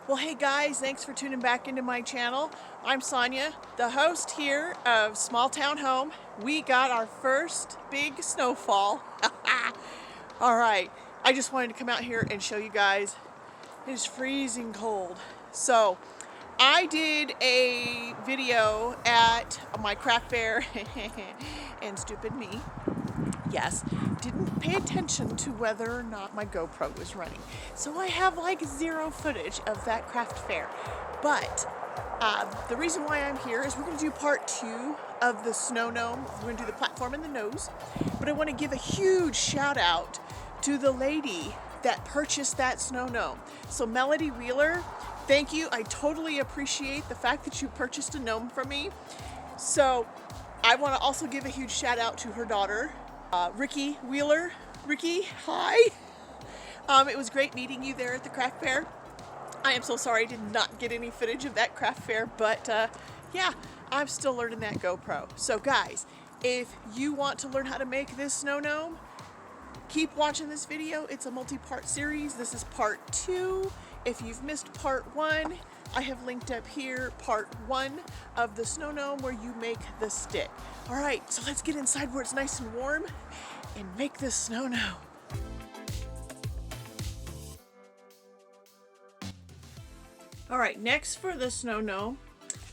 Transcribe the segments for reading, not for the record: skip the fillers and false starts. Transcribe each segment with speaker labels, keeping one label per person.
Speaker 1: Well, hey guys, thanks for tuning back into my channel. I'm Sonia, the host here of Small Town Home. We got our first big snowfall. All right, I just wanted to come out here and show you guys. It is freezing cold. So I did a video at my craft fair and stupid me, yes, didn't pay attention to whether or not my GoPro was running. So I have like zero footage of that craft fair. But the reason why I'm here is we're going to do part 2 of the snow gnome. We're going to do the platform and the nose. But I want to give a huge shout out to the lady that purchased that snow gnome. So Melody Wheeler, thank you. I totally appreciate the fact that you purchased a gnome from me. So I want to also give a huge shout out to her daughter, Ricky Wheeler. Ricky, hi. It was great meeting you there at the craft fair. I am so sorry I did not get any footage of that craft fair, but yeah, I'm still learning that GoPro. So guys, if you want to learn how to make this snow gnome, keep watching this video. It's a multi-part series. This is part 2. If you've missed part 1, I have linked up here part 1 of the snow gnome where you make the stick. All right, so let's get inside where it's nice and warm and make this snow gnome. All right, next for the snow gnome,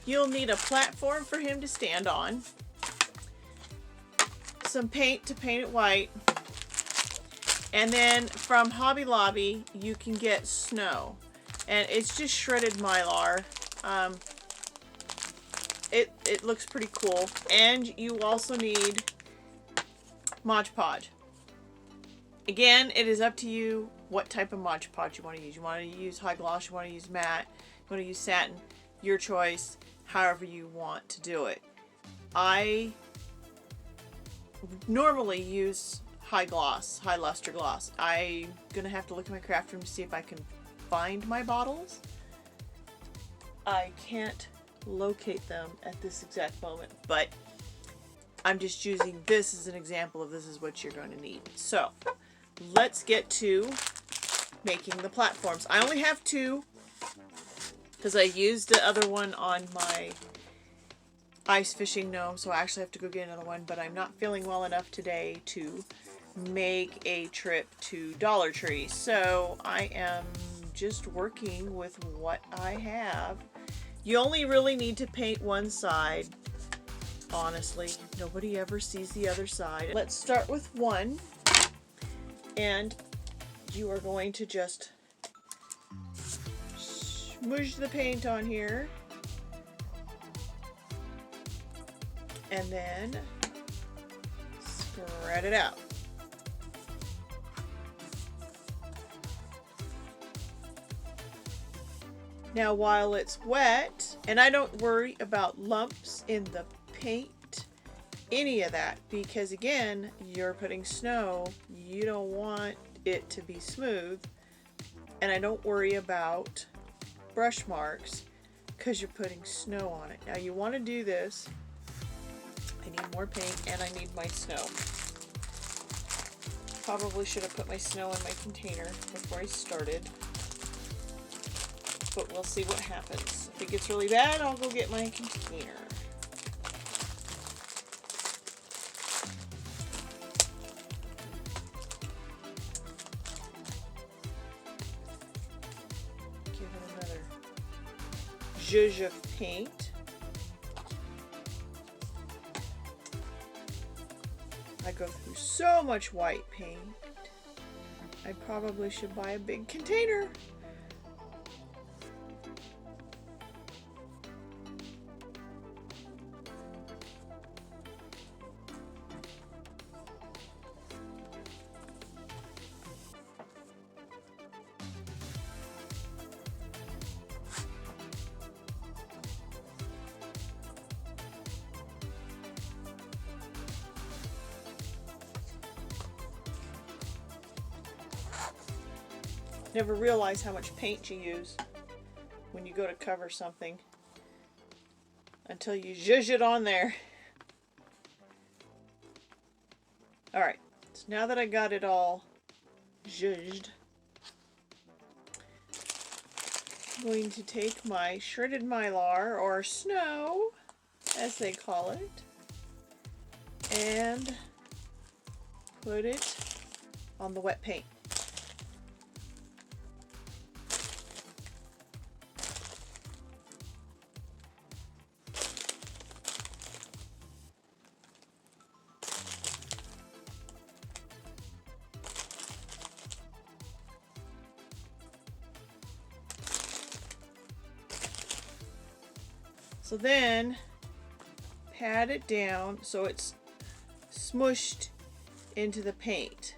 Speaker 1: you'll need a platform for him to stand on, some paint to paint it white, and then from Hobby Lobby you can get snow, and it's just shredded mylar. It looks pretty cool, and you also need Modge Podge. Again, it is up to you what type of Modge Podge you want to use. You want to use high gloss, you want to use matte, you want to use satin, your choice, however you want to do it. I normally use high gloss, high luster gloss. I'm gonna have to look in my craft room to see if I can find my bottles. I can't locate them at this exact moment, but I'm just using this as an example of this is what you're going to need. So let's get to making the platforms. I only have 2 because I used the other one on my ice fishing gnome, so I actually have to go get another one, but I'm not feeling well enough today to make a trip to Dollar Tree, so I am just working with what I have. You only really need to paint one side. Honestly, nobody ever sees the other side. Let's start with one, and you are going to just smoosh the paint on here, and then spread it out. Now while it's wet, and I don't worry about lumps in the paint, any of that, because again, you're putting snow, you don't want it to be smooth, and I don't worry about brush marks because you're putting snow on it. Now you want to do this. I need more paint and I need my snow. Probably should have put my snow in my container before I started, but we'll see what happens. If it gets really bad, I'll go get my container. Give it another zhuzh of paint. I go through so much white paint. I probably should buy a big container. Never realize how much paint you use when you go to cover something until you zhuzh it on there. Alright, so now that I got it all zhuzhed, I'm going to take my shredded mylar, or snow, as they call it, and put it on the wet paint. So then pat it down so it's smushed into the paint.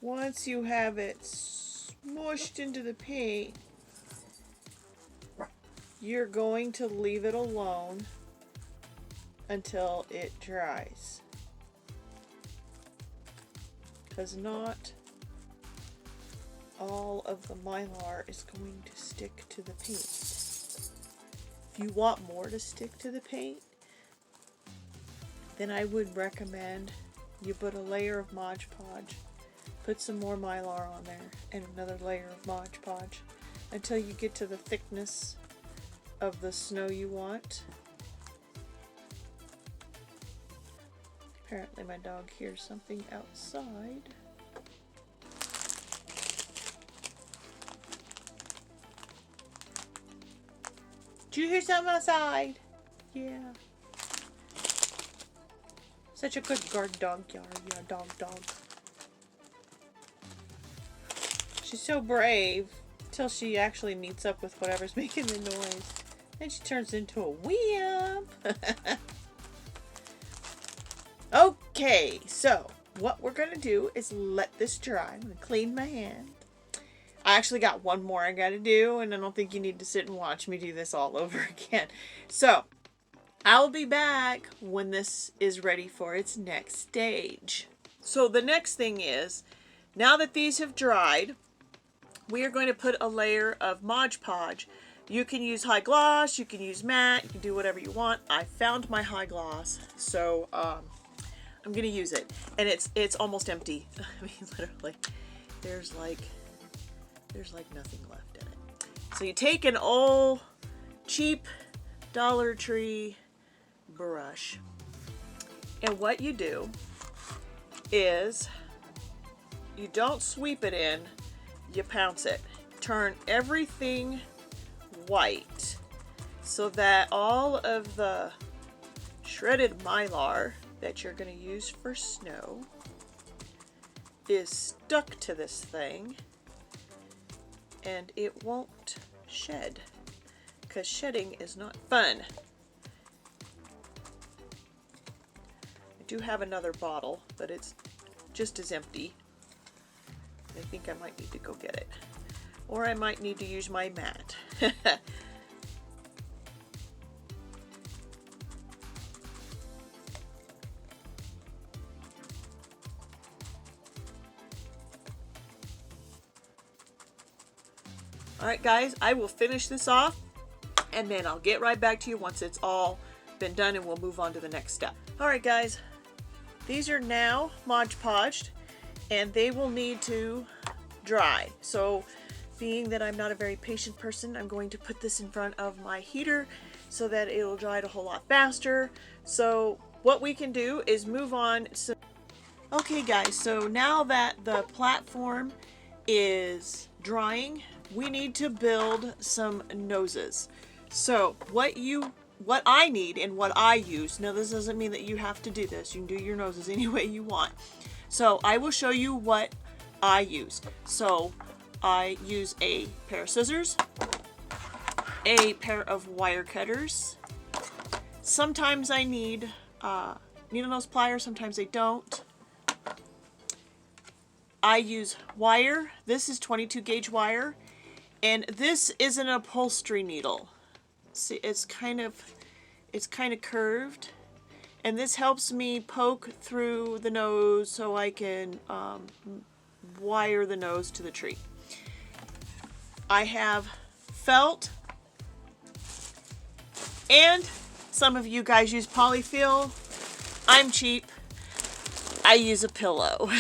Speaker 1: Once you have it smushed into the paint, you're going to leave it alone until it dries. Because not all of the mylar is going to stick to the paint. If you want more to stick to the paint, then I would recommend you put a layer of Modge Podge, put some more mylar on there, and another layer of Modge Podge until you get to the thickness of the snow you want. Apparently my dog hears something outside. Did you hear something outside? Yeah. Such a good guard dog, yeah, dog. She's so brave till she actually meets up with whatever's making the noise. Then she turns into a wimp. Okay, so what we're going to do is let this dry. I'm going to clean my hand. I actually got one more I got to do, and I don't think you need to sit and watch me do this all over again. So, I'll be back when this is ready for its next stage. So the next thing is, now that these have dried, we are going to put a layer of Modge Podge. You can use high gloss, you can use matte, you can do whatever you want. I found my high gloss, so I'm gonna use it, and it's almost empty. I mean, literally, there's like nothing left in it. So you take an old cheap Dollar Tree brush, and what you do is you don't sweep it in, you pounce it. Turn everything white so that all of the shredded mylar that you're going to use for snow is stuck to this thing, and it won't shed, because shedding is not fun. I do have another bottle, but it's just as empty. I think I might need to go get it, or I might need to use my mat. Alright guys, I will finish this off, and then I'll get right back to you once it's all been done, and we'll move on to the next step. Alright guys, these are now Modge Podged, and they will need to dry. So being that I'm not a very patient person, I'm going to put this in front of my heater so that it'll dry a whole lot faster. So what we can do is move on. Okay guys, so now that the platform is drying, we need to build some noses. So what I need and what I use, now this doesn't mean that you have to do this, you can do your noses any way you want. So I will show you what I use. So I use a pair of scissors, a pair of wire cutters. Sometimes I need needle nose pliers, sometimes I don't. I use wire. This is 22 gauge wire, and this is an upholstery needle. See, it's kind of curved, and this helps me poke through the nose so I can wire the nose to the tree. I have felt and Some of you guys use polyfil. I'm cheap. I use a pillow.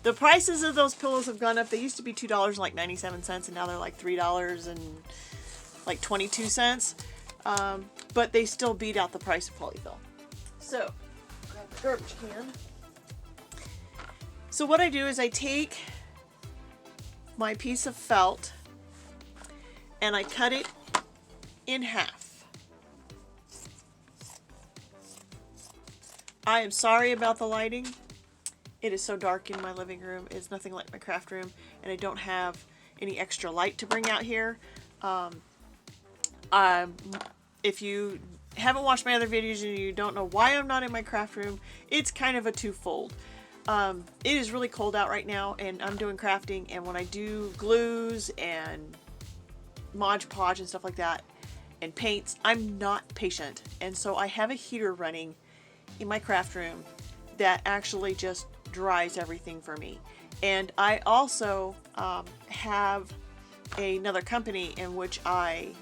Speaker 1: The prices of those pillows have gone up. They used to be $2.97 and now they're like $3.22. But they still beat out the price of polyfil. So, grab the garbage can. So what I do is I take my piece of felt and I cut it in half. I am sorry about the lighting. It is so dark in my living room. It's nothing like my craft room, and I don't have any extra light to bring out here. If you haven't watched my other videos and you don't know why I'm not in my craft room, it's kind of a twofold. It is really cold out right now, and I'm doing crafting, and when I do glues and Modge Podge and stuff like that, and paints, I'm not patient. And so I have a heater running in my craft room that actually just dries everything for me. And I also have another company in which I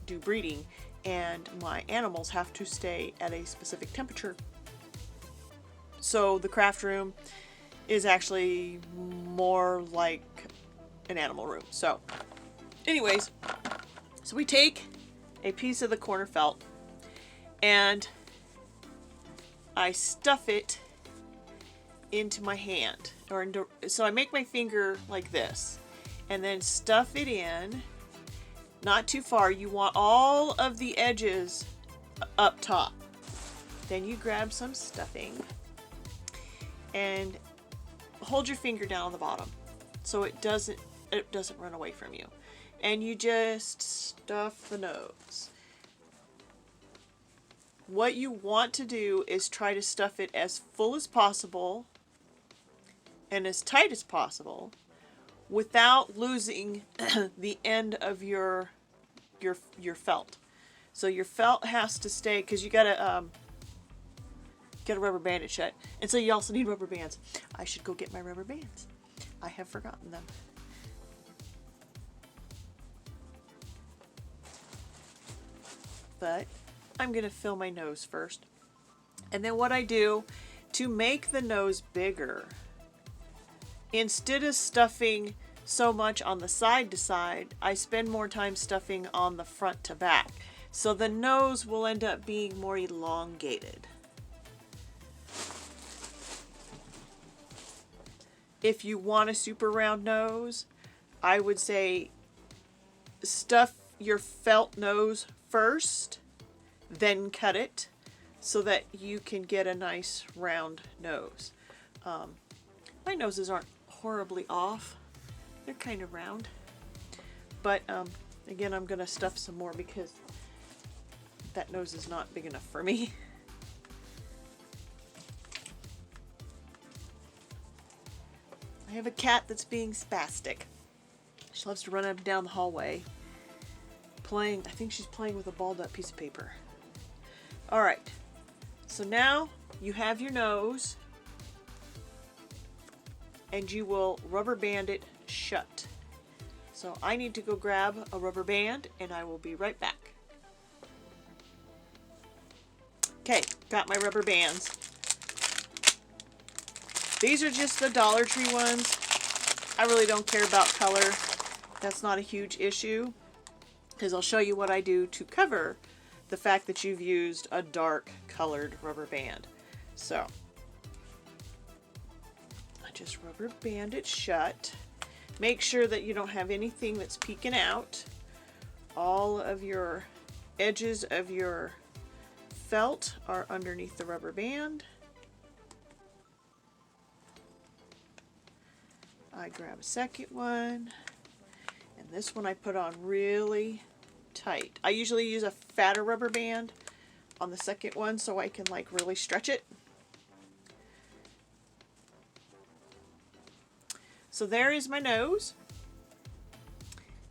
Speaker 1: do breeding, and my animals have to stay at a specific temperature. So the craft room is actually more like an animal room. So anyways, so we take a piece of the corner felt and I stuff it into my hand, so I make my finger like this and then stuff it in, not too far. You want all of the edges up top. Then you grab some stuffing and hold your finger down on the bottom so it doesn't run away from you, and you just stuff the nose. What you want to do is try to stuff it as full as possible and as tight as possible without losing the end of your felt. So your felt has to stay, because you gotta rubber band it shut, and so you also need rubber bands. I should go get my rubber bands. I have forgotten them. But I'm gonna fill my nose first, and then what I do to make the nose bigger, instead of stuffing so much on the side to side, I spend more time stuffing on the front to back. So the nose will end up being more elongated. If you want a super round nose, I would say stuff your felt nose first, then cut it so that you can get a nice round nose. My noses aren't horribly off. They're kind of round. But again, I'm going to stuff some more because that nose is not big enough for me. I have a cat that's being spastic. She loves to run up and down the hallway playing. I think she's playing with a balled up piece of paper. Alright, so now you have your nose, and you will rubber band it shut. So I need to go grab a rubber band, and I will be right back. Okay, got my rubber bands. These are just the Dollar Tree ones. I really don't care about color. That's not a huge issue, because I'll show you what I do to cover the fact that you've used a dark colored rubber band. So I just rubber band it shut. Make sure that you don't have anything that's peeking out. All of your edges of your felt are underneath the rubber band. I grab a second one, and this one I put on really tight. I usually use a fatter rubber band on the second one so I can like really stretch it. So there is my nose.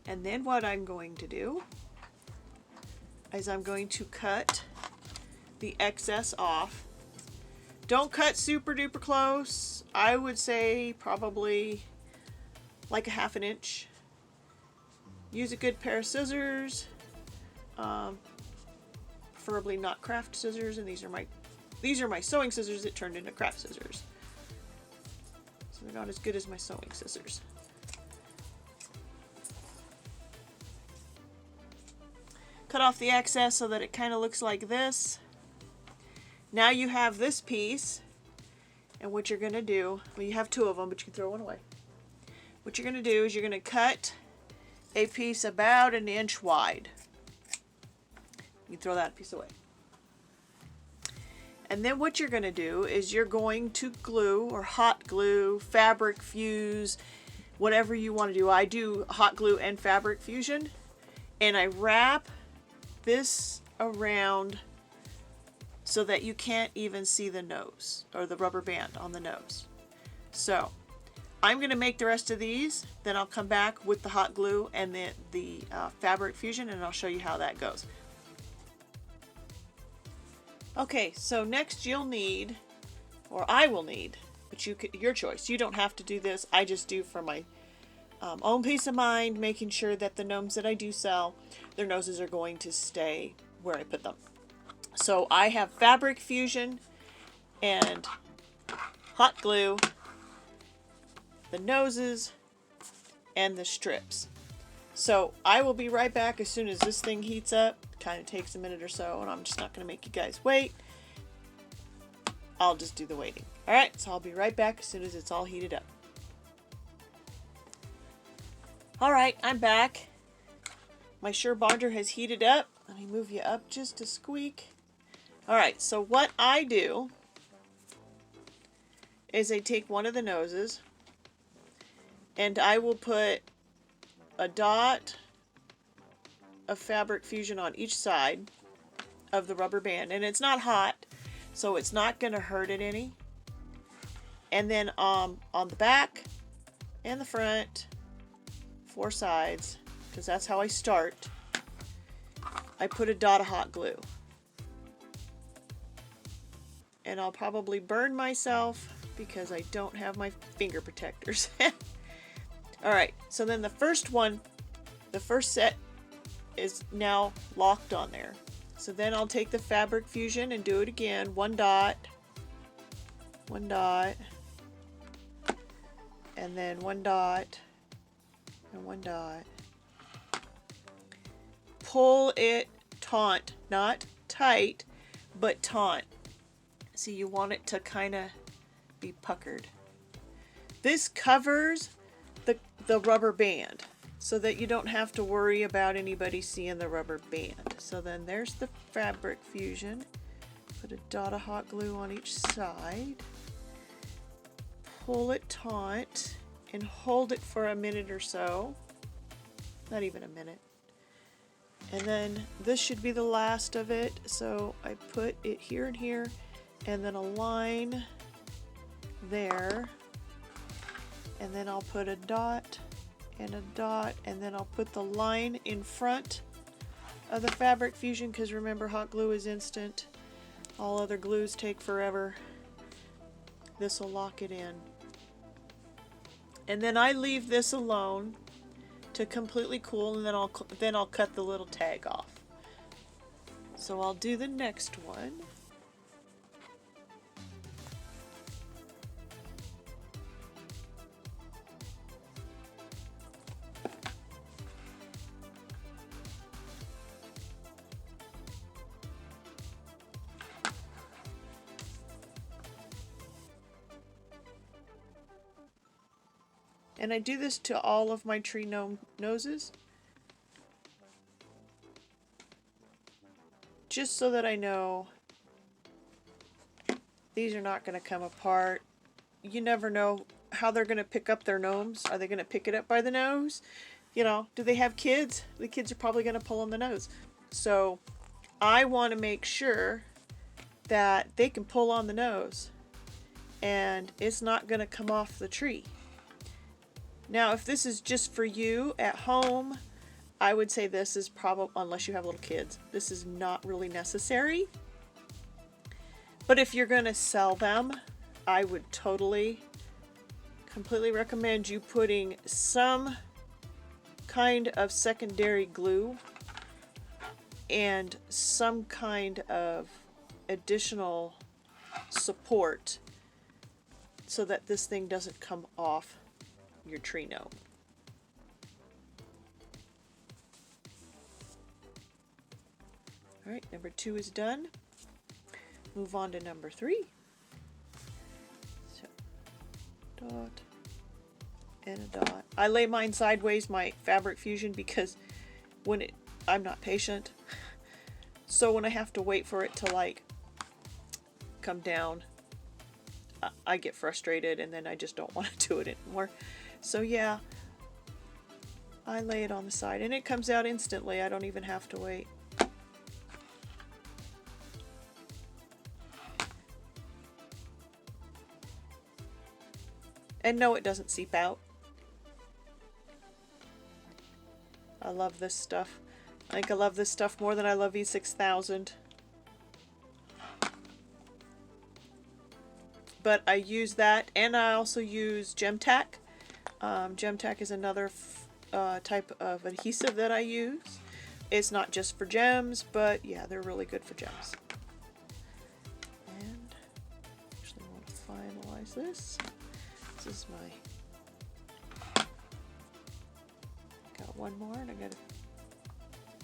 Speaker 1: And then what I'm going to do is I'm going to cut the excess off. Don't cut super duper close. I would say probably like a ½ inch. Use a good pair of scissors. preferably not craft scissors, and these are my sewing scissors that turned into craft scissors. So they're not as good as my sewing scissors. Cut off the excess so that it kind of looks like this. Now you have this piece, and what you're going to do, well, you have two of them, but you can throw one away. What you're going to do is you're going to cut a piece about 1 inch wide. You throw that piece away. And then what you're going to do is you're going to glue or hot glue, fabric fuse, whatever you want to do. I do hot glue and fabric fusion, and I wrap this around so that you can't even see the nose or the rubber band on the nose. So I'm going to make the rest of these, then I'll come back with the hot glue and the fabric fusion, and I'll show you how that goes. Okay, so next you'll need, or I will need, but your choice. You don't have to do this. I just do for my own peace of mind, making sure that the gnomes that I do sell, their noses are going to stay where I put them. So I have fabric fusion and hot glue, the noses, and the strips. So I will be right back as soon as this thing heats up. Kind of takes a minute or so, and I'm just not going to make you guys wait. I'll just do the waiting. Alright, so I'll be right back as soon as it's all heated up. Alright, I'm back. My SureBonder has heated up. Let me move you up just a squeak. Alright, so what I do is I take one of the noses and I will put a dot of fabric fusion on each side of the rubber band. And it's not hot, so it's not going to hurt it any. And then on the back and the front, 4 sides, because that's how I start, I put a dot of hot glue. And I'll probably burn myself because I don't have my finger protectors. Alright, so then the first set is now locked on there. So then I'll take the fabric fusion and do it again. 1 dot, 1 dot, and then 1 dot, and 1 dot. Pull it taut, not tight, but taut. So you want it to kind of be puckered. This covers the rubber band so that you don't have to worry about anybody seeing the rubber band. So then there's the fabric fusion. Put a dot of hot glue on each side. Pull it taut and hold it for a minute or so. Not even a minute. And then this should be the last of it. So I put it here and here, and then a line there. And then I'll put a dot and a dot, and then I'll put the line in front of the fabric fusion, because remember, hot glue is instant. All other glues take forever. This will lock it in. And then I leave this alone to completely cool, and then I'll cut the little tag off. So I'll do the next one. And I do this to all of my tree gnome noses, just so that I know these are not going to come apart. You never know how they're going to pick up their gnomes. Are they going to pick it up by the nose? You know, do they have kids? The kids are probably going to pull on the nose. So I want to make sure that they can pull on the nose and it's not going to come off the tree. Now, if this is just for you at home, I would say this is probably, unless you have little kids, this is not really necessary. But if you're going to sell them, I would completely recommend you putting some kind of secondary glue and some kind of additional support so that this thing doesn't come off your tree gnome. Alright, number 2 is done. Move on to number 3. So, dot and a dot. I lay mine sideways, my fabric fusion, because when I'm not patient. So when I have to wait for it to like come down, I get frustrated and then I just don't want to do it anymore. So yeah, I lay it on the side and it comes out instantly. I don't even have to wait. And no, it doesn't seep out. I love this stuff. I think I love this stuff more than I love E6000. But I use that, and I also use Gem Tack. Gem Tack is another type of adhesive that I use. It's not just for gems, but yeah, they're really good for gems. And actually want to finalize this. This is my... Got one more, and I gotta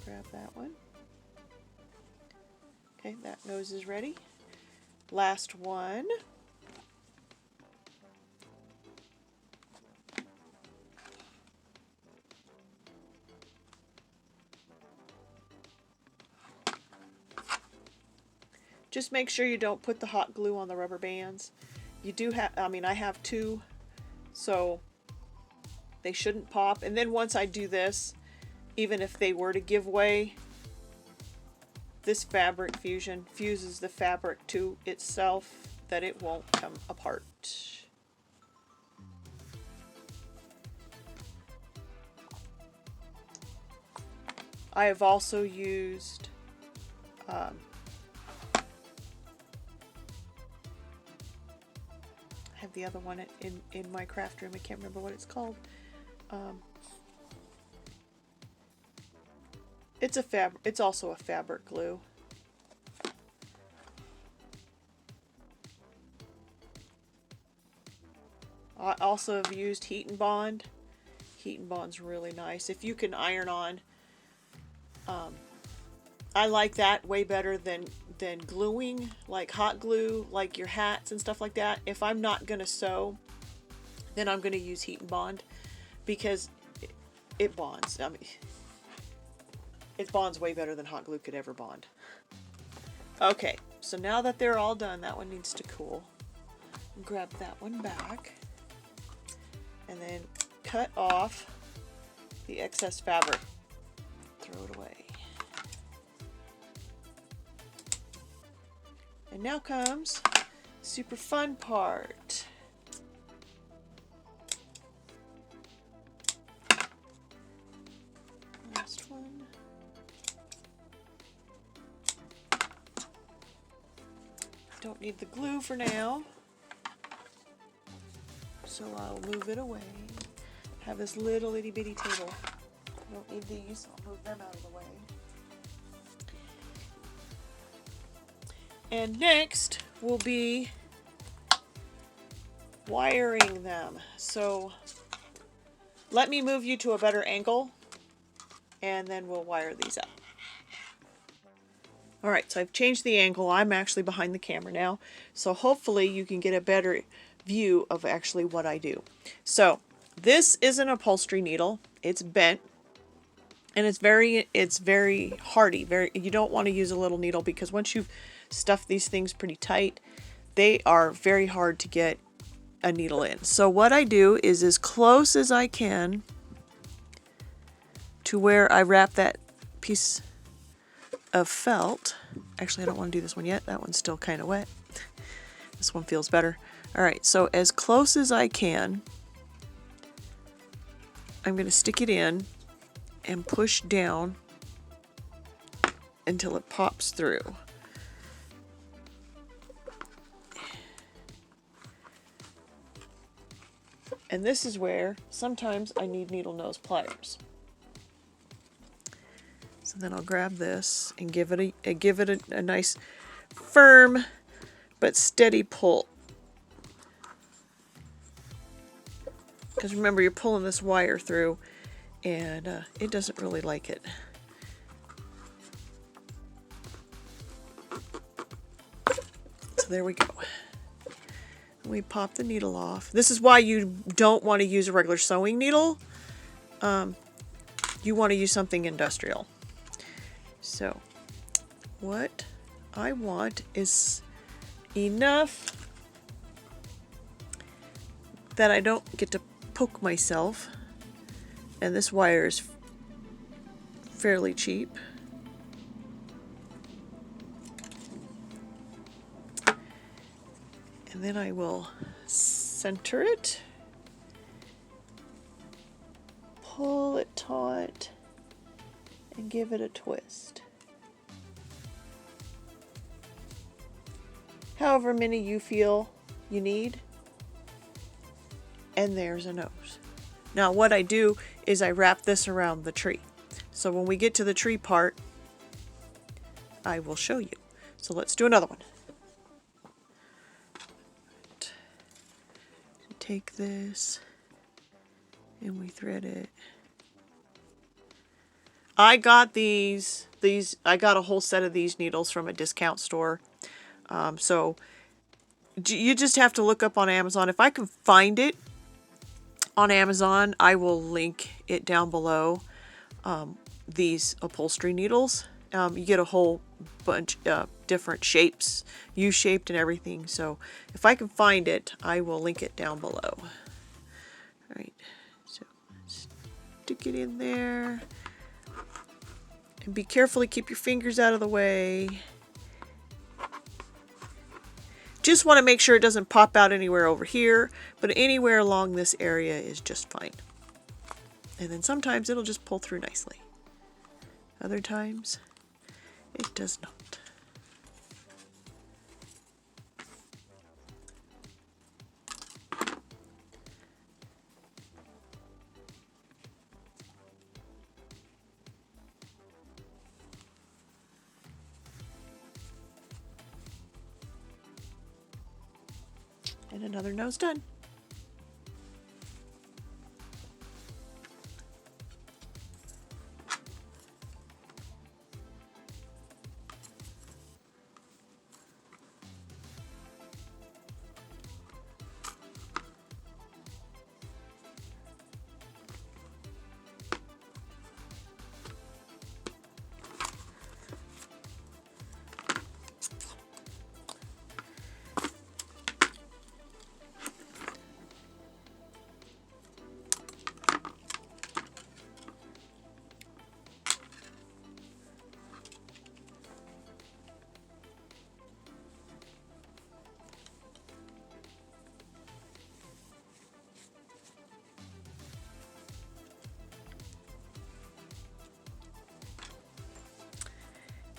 Speaker 1: grab that one. Okay, that nose is ready. Last one. Just make sure you don't put the hot glue on the rubber bands. You do have, I mean, I have 2, so they shouldn't pop. And then once I do this, even if they were to give way, this fabric fusion fuses the fabric to itself, that it won't come apart. I have also used I have the other one in my craft room. I can't remember what it's called. It's also a fabric glue. I also have used Heat and Bond. Heat and Bond's really nice. If you can iron on, I like that way better than gluing, like hot glue, like your hats and stuff like that. If I'm not gonna sew, then I'm gonna use Heat and Bond, because it bonds. I mean, it bonds way better than hot glue could ever bond. Okay, so now that they're all done, that one needs to cool. Grab that one back, and then cut off the excess fabric. Throw it away. And now comes the super fun part. Last one. Don't need the glue for now, so I'll move it away. Have this little itty bitty table. Don't need these, so I'll move them out of the way. And next will be wiring them. So let me move you to a better angle, and then we'll wire these up. Alright, so I've changed the angle. I'm actually behind the camera now, so hopefully you can get a better view of actually what I do. So this is an upholstery needle. It's bent, and it's very hardy. You don't want to use a little needle, because once you've stuffed these things pretty tight, they are very hard to get a needle in. So what I do is, as close as I can to where I wrap that piece of felt. Actually, I don't want to do this one yet. That one's still kind of wet. This one feels better. Alright, so as close as I can, I'm going to stick it in and push down until it pops through. And this is where sometimes I need needle nose pliers. So then I'll grab this and give it a nice firm but steady pull. Because remember, you're pulling this wire through and it doesn't really like it. So there we go. We pop the needle off. This is why you don't want to use a regular sewing needle. You want to use something industrial. So what I want is enough that I don't get to poke myself, and this wire is fairly cheap. And then I will center it, pull it taut, and give it a twist. However many you feel you need. And there's a nose. Now what I do is I wrap this around the tree. So when we get to the tree part, I will show you. So let's do another one. Take this and we thread it. I got I got a whole set of these needles from a discount store. So you just have to look up on Amazon. If I can find it on Amazon, I will link it down below. These upholstery needles. You get a whole bunch of different shapes, U-shaped and everything. So if I can find it, I will link it down below. All right, so stick it in there. And be careful to keep your fingers out of the way. Just want to make sure it doesn't pop out anywhere over here, but anywhere along this area is just fine. And then sometimes it'll just pull through nicely. Other times, it does not. And another nose done.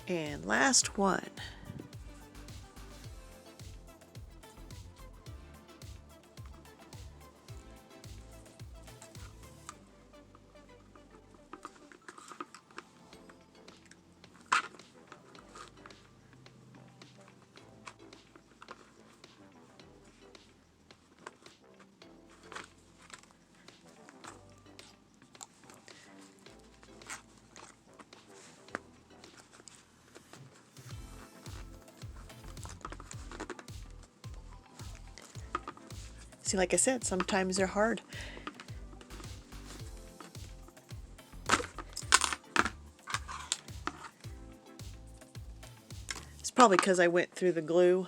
Speaker 1: And last one. See, like I said, sometimes they're hard. It's probably because I went through the glue.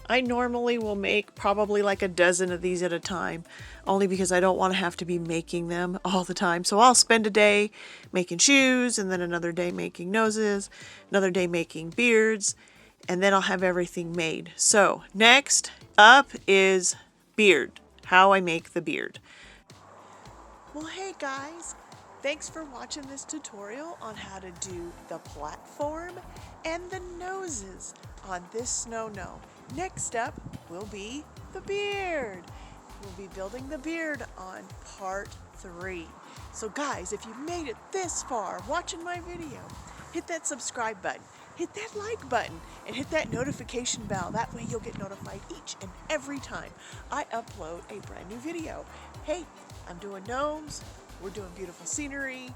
Speaker 1: I normally will make probably like a dozen of these at a time, only because I don't want to have to be making them all the time. So I'll spend a day making shoes, and then another day making noses, another day making beards, and then I'll have everything made. So next up is beard, how I make the beard. Well, hey guys, Thanks for watching this tutorial on how to do the platform and the noses on this snow gnome. Next up will be the beard. We'll be building the beard on part 3. So guys, if you made it this far watching my video, hit that subscribe button, hit that like button, and hit that notification bell. That way you'll get notified each and every time I upload a brand new video. Hey, I'm doing gnomes, we're doing beautiful scenery.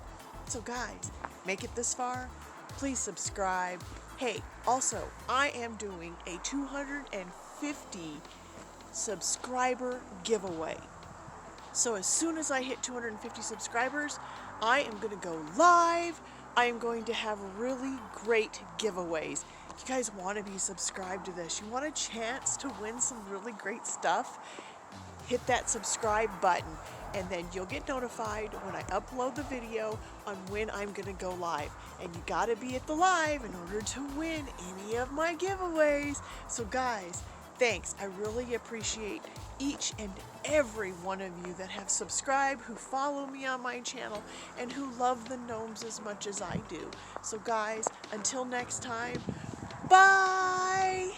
Speaker 1: So guys, make it this far, please subscribe. Hey, also, I am doing a 250 subscriber giveaway. So as soon as I hit 250 subscribers, I am going to go live. I am going to have really great giveaways. If you guys want to be subscribed to this, you want a chance to win some really great stuff, hit that subscribe button, and then you'll get notified when I upload the video on when I'm going to go live. And you got to be at the live in order to win any of my giveaways. So guys, thanks. I really appreciate each and every one of you that have subscribed, who follow me on my channel, and who love the gnomes as much as I do. So guys, until next time, bye!